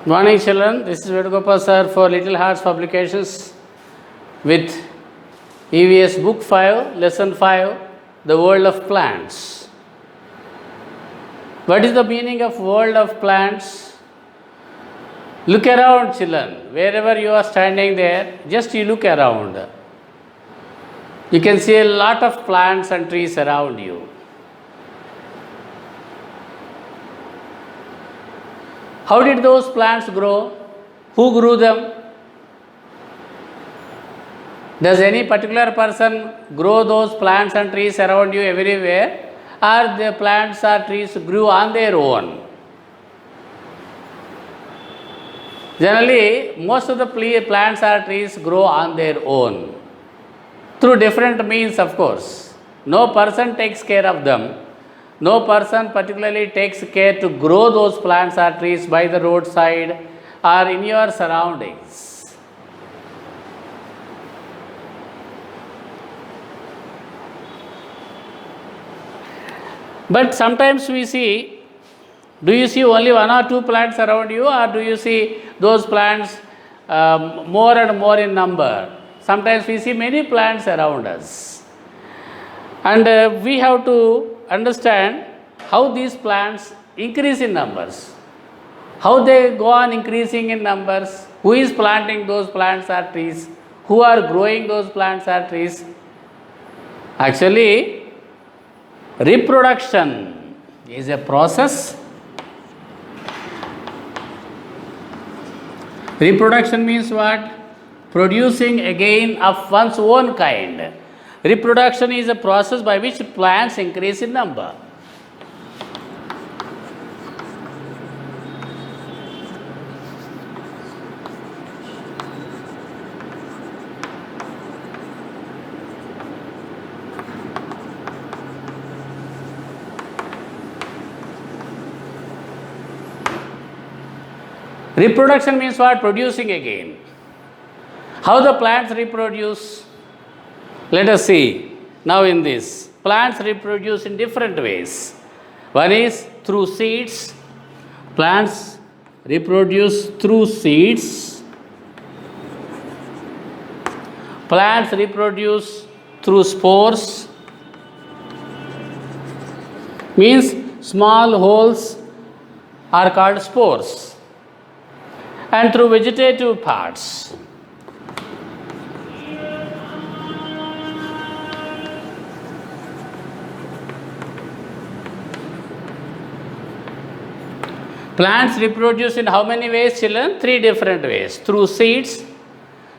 Morning children, this is Vedagopal sir for Little Hearts Publications with EVS Book 5, Lesson 5, The World of Plants. What is the meaning of world of plants? Look around children, wherever you are standing there, just you look around. You can see a lot of plants and trees around you. How did those plants grow? Who grew them? Does any particular person grow those plants and trees around you everywhere? Or the plants or trees grew on their own? Generally, most of the plants or trees grow on their own. Through different means, of course. No person takes care of them. No person particularly takes care to grow those plants or trees by the roadside or in your surroundings. But sometimes we see, do you see only one or two plants around you, or do you see those plants more and more in number? Sometimes we see many plants around us. And we have to understand how these plants increase in numbers, how they go on increasing in numbers, who is planting those plants or trees, who are growing those plants or trees. Actually, reproduction is a process. Reproduction means what? Producing again of one's own kind. Reproduction is a process by which plants increase in number. Reproduction means what? Producing again. How the plants reproduce? Let us see now in this. Plants reproduce in different ways. One is through seeds. Plants reproduce through seeds. Plants reproduce through spores. Means small holes are called spores. And through vegetative parts. Plants reproduce in how many ways, children? 3 different ways. Through seeds.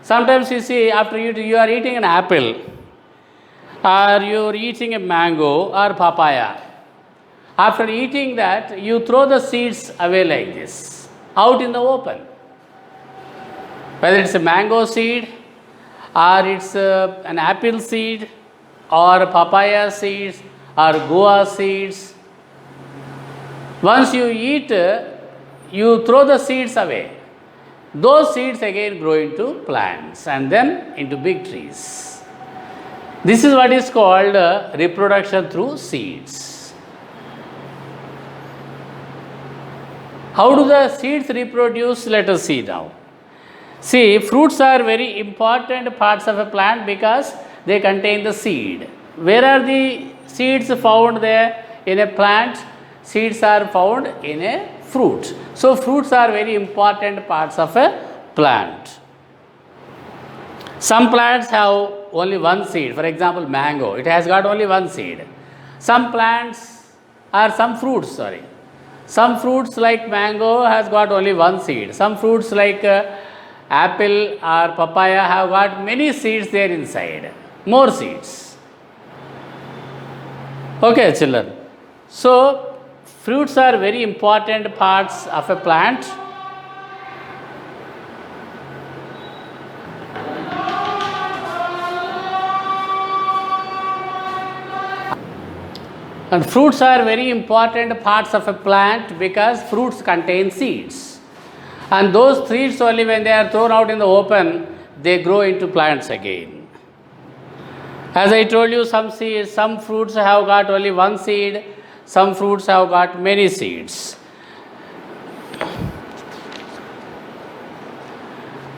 Sometimes you see after you are eating an apple, or you are eating a mango or papaya. After eating that, you throw the seeds away like this, out in the open. Whether it's a mango seed, or it's an apple seed, or papaya seeds, or guava seeds. Once you eat, you throw the seeds away. Those seeds again grow into plants and then into big trees. This is what is called reproduction through seeds. How do the seeds reproduce? Let us see now. See, fruits are very important parts of a plant because they contain the seed. Where are the seeds found there? In a plant, seeds are found in a fruit. So, fruits are very important parts of a plant. Some plants have only one seed. For example, mango, it has got only one seed. Some plants or some fruits, some fruits like mango has got only one seed. Some fruits like apple or papaya have got many seeds there inside, more seeds. Okay, children. So, fruits are very important parts of a plant. And fruits are very important parts of a plant because fruits contain seeds. And those seeds only when they are thrown out in the open, they grow into plants again. As I told you, some fruits have got only one seed, some fruits have got many seeds.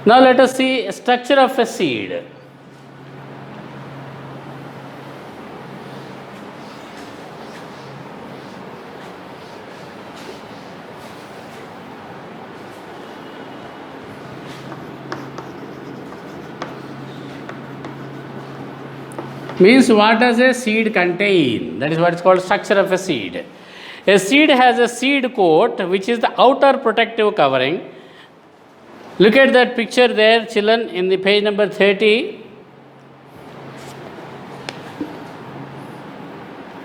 Now let us see structure of a seed. Means what does a seed contain? That is what is called structure of a seed. A seed has a seed coat, which is the outer protective covering. Look at that picture there, children, in the page number 30.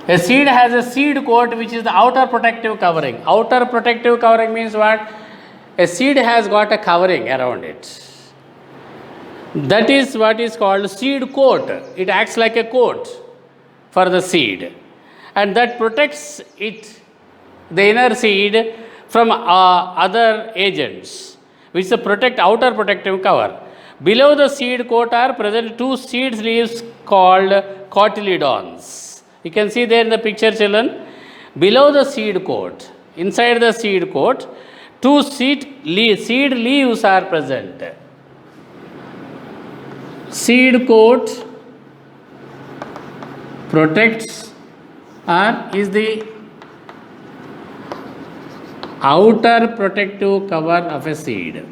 A seed has a seed coat, which is the outer protective covering. Outer protective covering means what? A seed has got a covering around it. That is what is called seed coat. It acts like a coat for the seed, and that protects it, the inner seed, from other agents, which is the outer protective cover. Below the seed coat are present two seed leaves called cotyledons. You can see there in the picture, children. Below the seed coat, inside the seed coat, two seed leaves are present. Seed coat protects or is the outer protective cover of a seed.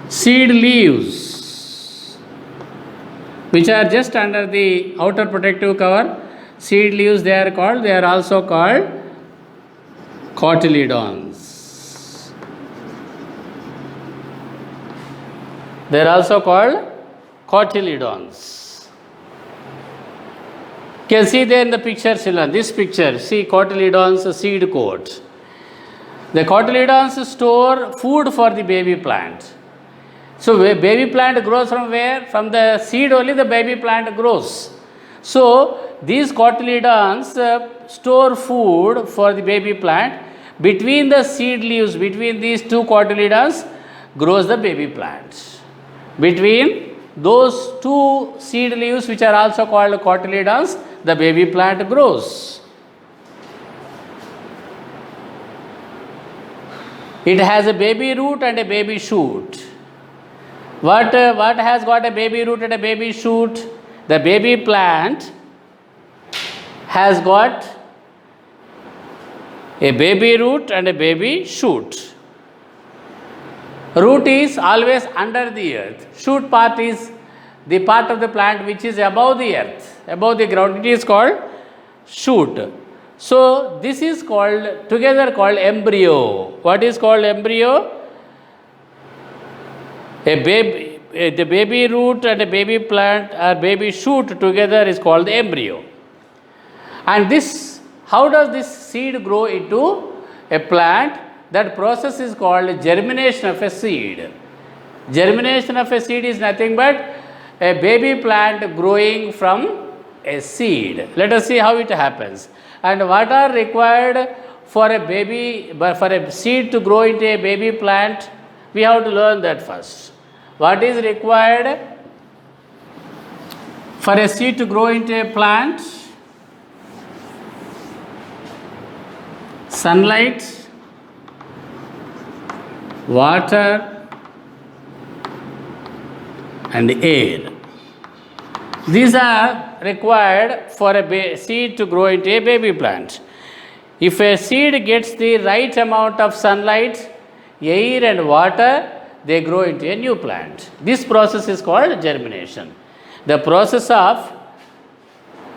Seed leaves, which are just under the outer protective cover, seed leaves they are also called cotyledons. They are also called cotyledons. You can see there in the picture, children. This picture, see cotyledons seed coat. The cotyledons store food for the baby plant. So baby plant grows from where? From the seed only the baby plant grows. So these cotyledons store food for the baby plant. Between the seed leaves, between these two cotyledons, grows the baby plant. Between those two seed leaves, which are also called cotyledons, the baby plant grows. It has a baby root and a baby shoot. What has got a baby root and a baby shoot? The baby plant has got a baby root and a baby shoot. Root is always under the earth. Shoot part is the part of the plant which is above the earth, above the ground. It is called shoot. So this is together called embryo. What is called embryo? The baby root and a baby plant or baby shoot together is called the embryo. And how does this seed grow into a plant? That process is called germination of a seed. Germination of a seed is nothing but a baby plant growing from a seed. Let us see how it happens. And what are required for a seed to grow into a baby plant? We have to learn that first. What is required for a seed to grow into a plant? Sunlight, water and air. These are required for a seed to grow into a baby plant. If a seed gets the right amount of sunlight, air and water, they grow into a new plant. This process is called germination. The process of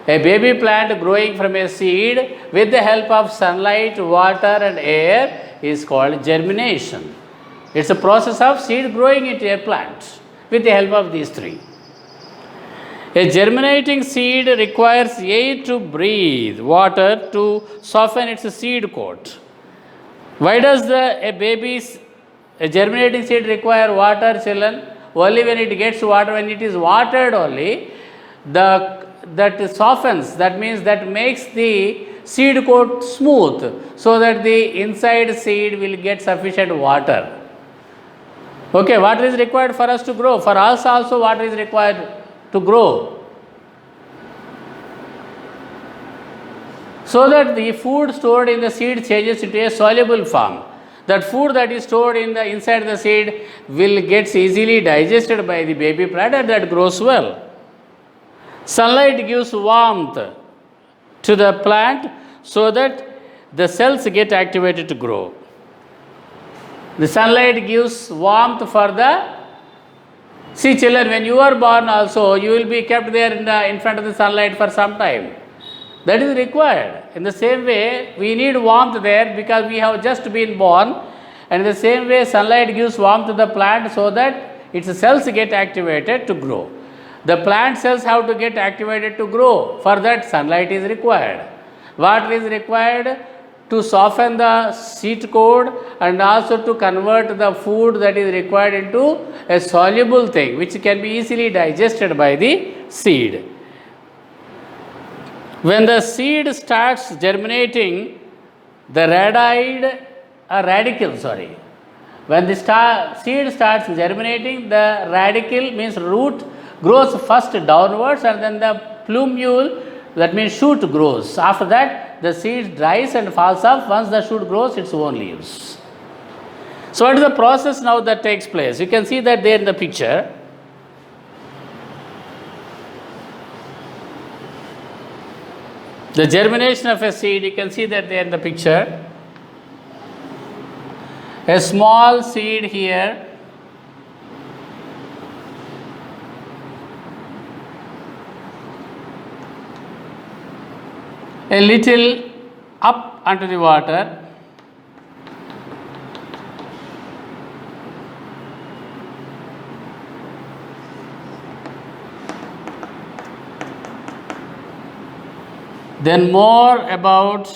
a baby plant growing from a seed with the help of sunlight, water and air is called germination. It's a process of seed growing into a plant with the help of these three. A germinating seed requires air to breathe, water to soften its seed coat. Why does a germinating seed require water, children? Only when it gets water, when it is watered only, that softens, that means that makes the seed coat smooth so that the inside seed will get sufficient water. Okay, water is required for us to grow. For us also water is required to grow. So that the food stored in the seed changes into a soluble form. That food that is stored inside the seed will get easily digested by the baby plant and that grows well. Sunlight gives warmth to the plant so that the cells get activated to grow. The sunlight gives warmth for the... See children, when you are born also, you will be kept there in front of the sunlight for some time. That is required. In the same way, we need warmth there because we have just been born. And in the same way, sunlight gives warmth to the plant so that its cells get activated to grow. The plant cells have to get activated to grow. For that, sunlight is required. Water is required to soften the seed coat and also to convert the food that is required into a soluble thing which can be easily digested by the seed. When the seed starts germinating, the when the seed starts germinating, the radicle means root grows first downwards and then the plumule, that means shoot, grows. After that, the seed dries and falls off. Once the shoot grows, its own leaves. So what is the process now that takes place? You can see that there in the picture. The germination of a seed, you can see that there in the picture. A small seed here. A little up under the water. Then more about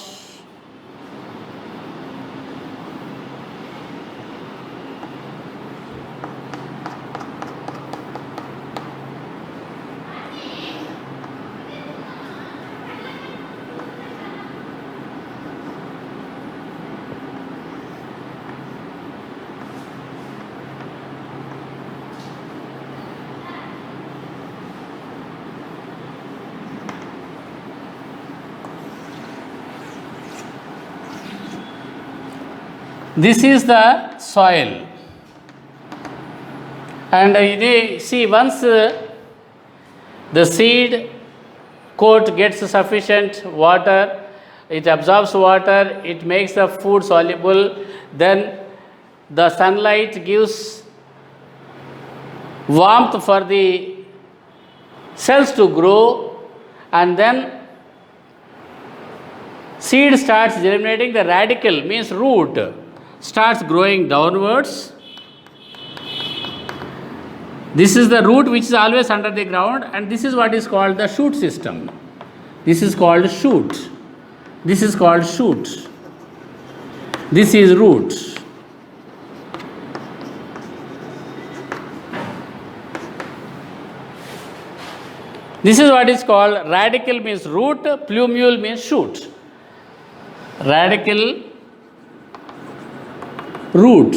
this is the soil, and you see once the seed coat gets sufficient water, it absorbs water, it makes the food soluble, then the sunlight gives warmth for the cells to grow, and then seed starts germinating. The radicle means root starts growing downwards. This is the root which is always under the ground, and this is what is called the shoot system. This is called shoot. This is called shoot. This is root. This is what is called radicle means root, plumule means shoot. Radicle, root,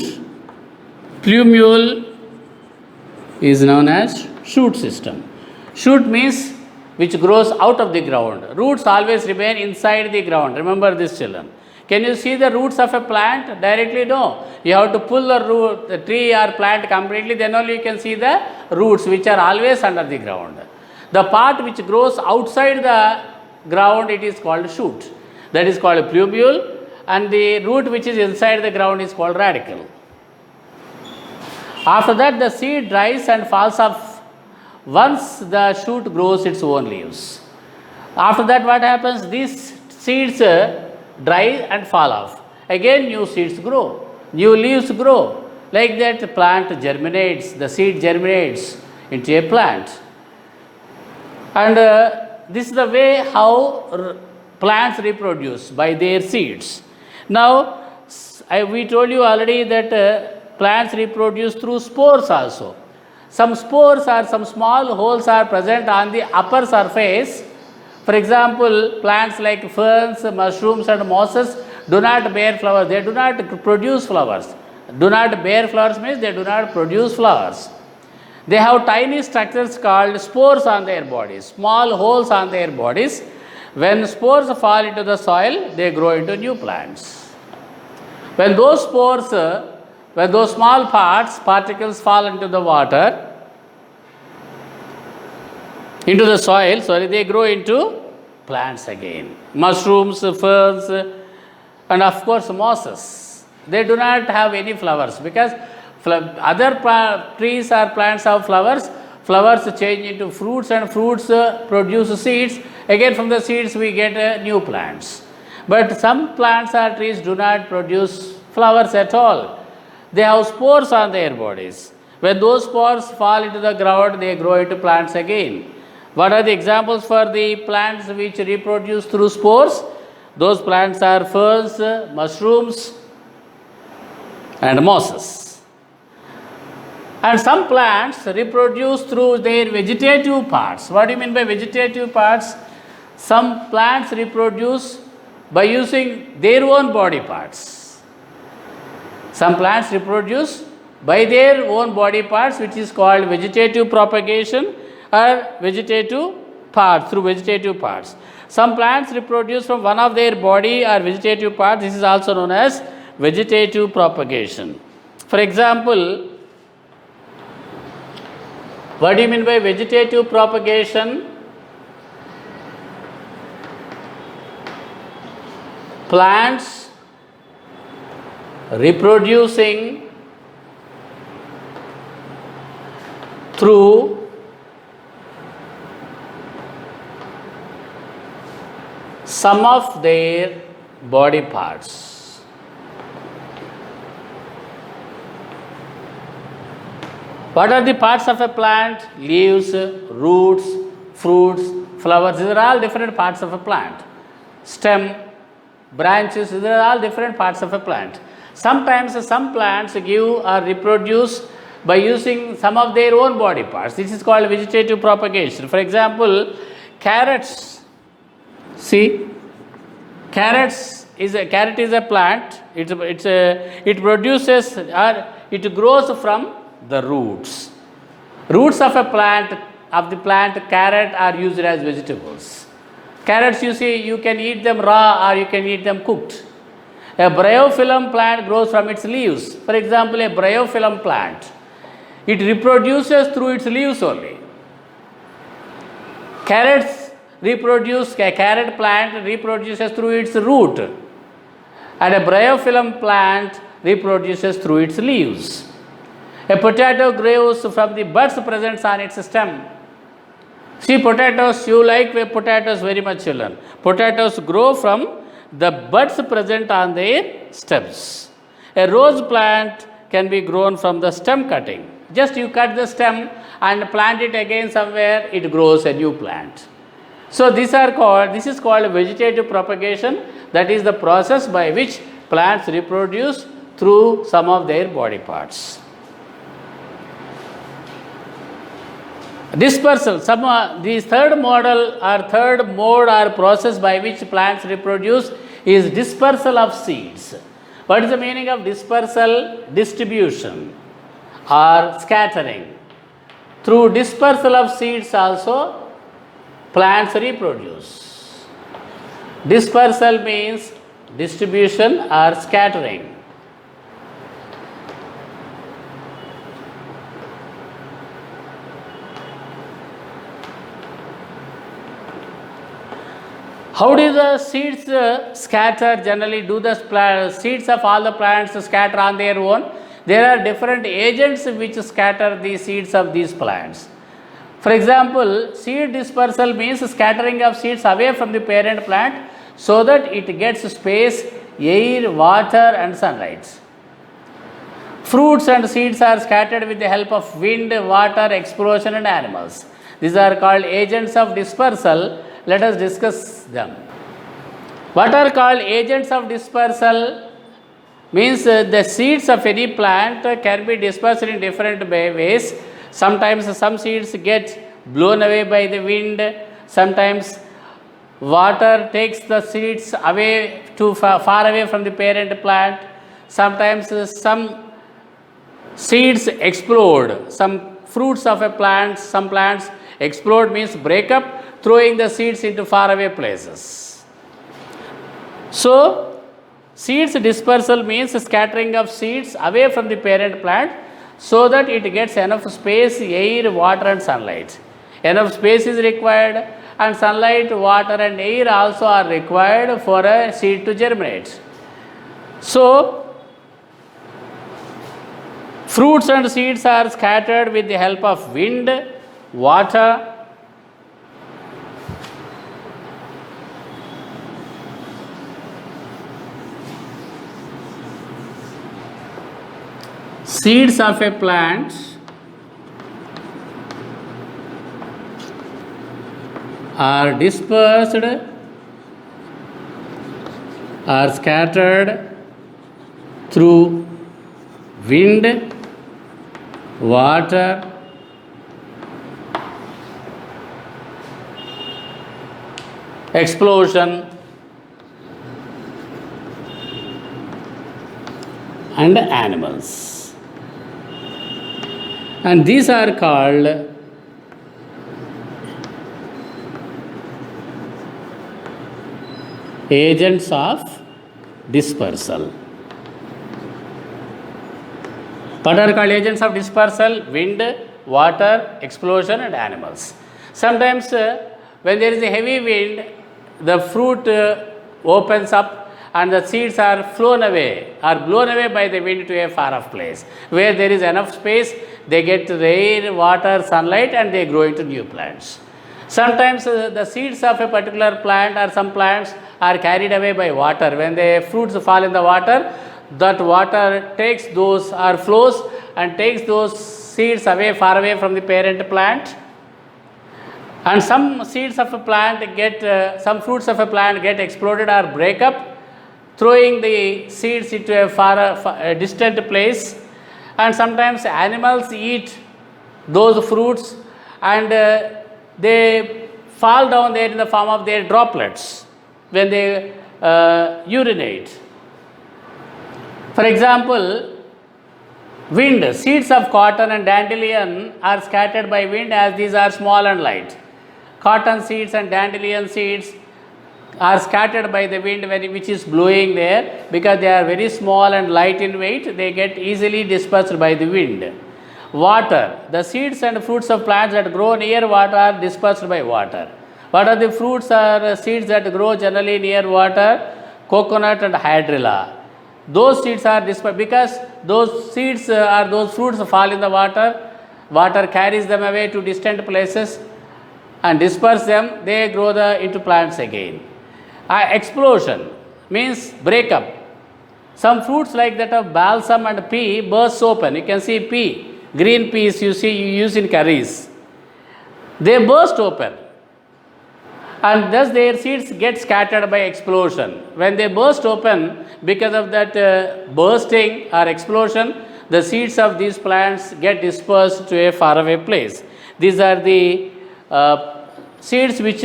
plumule is known as shoot system. Shoot means which grows out of the ground. Roots always remain inside the ground. Remember this, children. Can you see the roots of a plant directly? No. You have to pull the tree or plant completely, then only you can see the roots which are always under the ground. The part which grows outside the ground, it is called shoot. That is called plumule. And the root which is inside the ground is called radicle. After that, the seed dries and falls off once the shoot grows its own leaves. After that, what happens? These seeds dry and fall off. Again, new seeds grow, new leaves grow. Like that, plant germinates, the seed germinates into a plant. And this is the way how plants reproduce, by their seeds. Now, we told you already that plants reproduce through spores also. Some spores or some small holes are present on the upper surface. For example, plants like ferns, mushrooms and mosses do not bear flowers. They do not produce flowers. Do not bear flowers means they do not produce flowers. They have tiny structures called spores on their bodies, small holes on their bodies. When spores fall into the soil, they grow into new plants. When those spores, when those small particles fall into the water, into the soil, they grow into plants again. Mushrooms, ferns, and of course mosses. They do not have any flowers because other trees or plants have flowers. Flowers change into fruits and fruits produce seeds. Again from the seeds we get new plants. But some plants or trees do not produce flowers at all. They have spores on their bodies. When those spores fall into the ground, they grow into plants again. What are the examples for the plants which reproduce through spores? Those plants are ferns, mushrooms, and mosses. And some plants reproduce through their vegetative parts. What do you mean by vegetative parts? Some plants reproduce by using their own body parts. Some plants reproduce by their own body parts, which is called vegetative propagation or vegetative parts, through vegetative parts. Some plants reproduce from one of their body or vegetative parts. This is also known as vegetative propagation. For example, what do you mean by vegetative propagation? Plants reproducing through some of their body parts. What are the parts of a plant? Leaves, roots, fruits, flowers. These are all different parts of a plant. Stem, branches, these are all different parts of a plant. Sometimes some plants give or reproduce by using some of their own body parts. This is called vegetative propagation. For example, carrots. See, carrot is a plant. It produces or it grows from the roots. Roots of the plant carrot are used as vegetables. Carrots, you see, you can eat them raw or you can eat them cooked. A bryophyllum plant grows from its leaves. For example, a bryophyllum plant, it reproduces through its leaves only. A carrot plant reproduces through its root, and a bryophyllum plant reproduces through its leaves. A potato grows from the buds present on its stem. See, potatoes, you like potatoes very much, children. Potatoes grow from the buds present on their stems. A rose plant can be grown from the stem cutting. Just you cut the stem and plant it again somewhere, it grows a new plant. So this is called vegetative propagation. That is the process by which plants reproduce through some of their body parts. Dispersal. The third mode or process by which plants reproduce is dispersal of seeds. What is the meaning of dispersal? Distribution or scattering. Through dispersal of seeds also plants reproduce. Dispersal means distribution or scattering. How do the seeds scatter generally? Do the seeds of all the plants scatter on their own? There are different agents which scatter the seeds of these plants. For example, seed dispersal means scattering of seeds away from the parent plant so that it gets space, air, water and sunlight. Fruits and seeds are scattered with the help of wind, water, explosion and animals. These are called agents of dispersal. Let us discuss them. What are called agents of dispersal? Means the seeds of any plant can be dispersed in different ways. Sometimes some seeds get blown away by the wind. Sometimes water takes the seeds away too far away from the parent plant. Sometimes some seeds explode. Some fruits of a plant, some plants explode means break up, throwing the seeds into faraway places. So, Seeds dispersal means scattering of seeds away from the parent plant so that it gets enough space, air, water and sunlight. Enough space is required, and sunlight, water and air also are required for a seed to germinate. So, fruits and seeds are scattered with the help of wind, water, seeds of a plant are dispersed or scattered through wind, water, explosion and animals. And these are called agents of dispersal. What are called agents of dispersal? Wind, water, explosion and animals. Sometimes when there is a heavy wind, the fruit opens up and the seeds are blown away by the wind to a far off place. Where there is enough space, they get the air, water, sunlight and they grow into new plants. Sometimes the seeds of a particular plant or some plants are carried away by water. When the fruits fall in the water, that water takes those or flows and takes those seeds away, far away from the parent plant. And some seeds of a plant get, some fruits of a plant get exploded or break up, throwing the seeds into a distant place. And sometimes animals eat those fruits and they fall down there in the form of their droplets when they urinate. For example, wind, seeds of cotton and dandelion are scattered by wind as these are small and light. Cotton seeds and dandelion seeds are scattered by the wind which is blowing there, because they are very small and light in weight, they get easily dispersed by the wind. Water, the seeds and fruits of plants that grow near water are dispersed by water. What are the fruits or seeds that grow generally near water? Coconut and hydrilla. Those seeds are dispersed because those seeds or those fruits fall in the water. Water carries them away to distant places and disperse them. They grow into plants again. Explosion means breakup. Some fruits like that of balsam and pea burst open. You can see pea, green peas you use in curries. They burst open, and thus their seeds get scattered by explosion. When they burst open, because of that bursting or explosion, the seeds of these plants get dispersed to a faraway place. These are the seeds which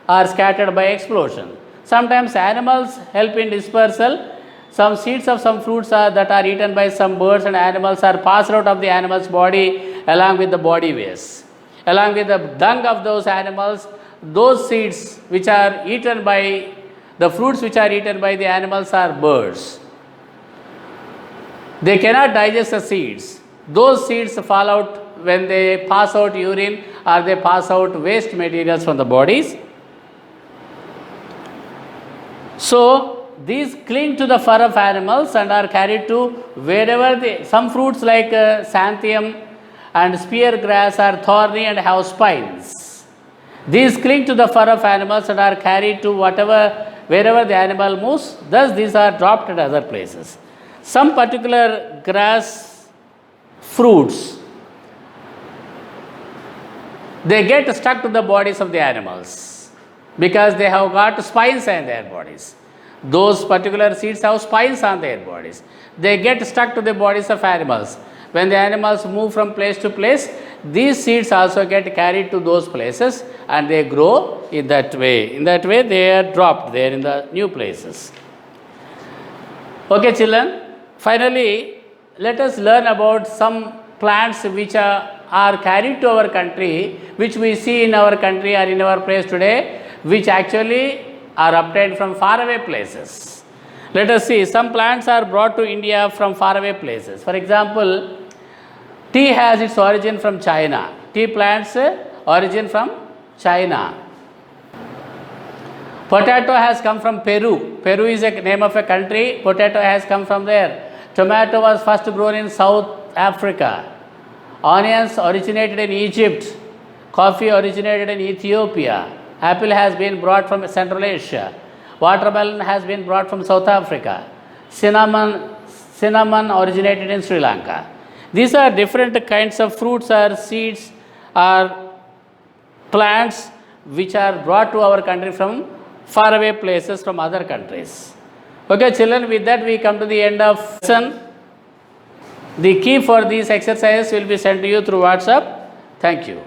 are scattered by explosion. Sometimes animals help in dispersal. Some seeds of some fruits that are eaten by some birds and animals are passed out of the animal's body along with the body waste. Along with the dung of those animals, those seeds which are eaten by the fruits which are eaten by the animals are birds. They cannot digest the seeds. Those seeds fall out when they pass out urine or they pass out waste materials from the bodies. So these cling to the fur of animals and are carried to wherever some fruits like xanthium and spear grass are thorny and have spines. These cling to the fur of animals and are carried to wherever the animal moves. Thus these are dropped at other places. Some particular grass fruits, they get stuck to the bodies of the animals because they have got spines on their bodies. Those particular seeds have spines on their bodies. They get stuck to the bodies of animals. When the animals move from place to place, these seeds also get carried to those places and they grow in that way. In that way, they are dropped there in the new places. Okay, children. Finally, let us learn about some plants which are carried to our country, which we see in our country or in our place today, which actually are obtained from faraway places. Let us see, some plants are brought to India from faraway places. For example, tea has its origin from China. Tea plants origin from China. Potato has come from Peru. Peru is a name of a country. Potato has come from there. Tomato was first grown in South Africa. Onions originated in Egypt. Coffee originated in Ethiopia. Apple has been brought from Central Asia. Watermelon has been brought from South Africa. Cinnamon originated in Sri Lanka. These are different kinds of fruits or seeds or plants which are brought to our country from faraway places, from other countries. Okay, children, with that we come to the end of lesson. The key for these exercises will be sent to you through WhatsApp. Thank you.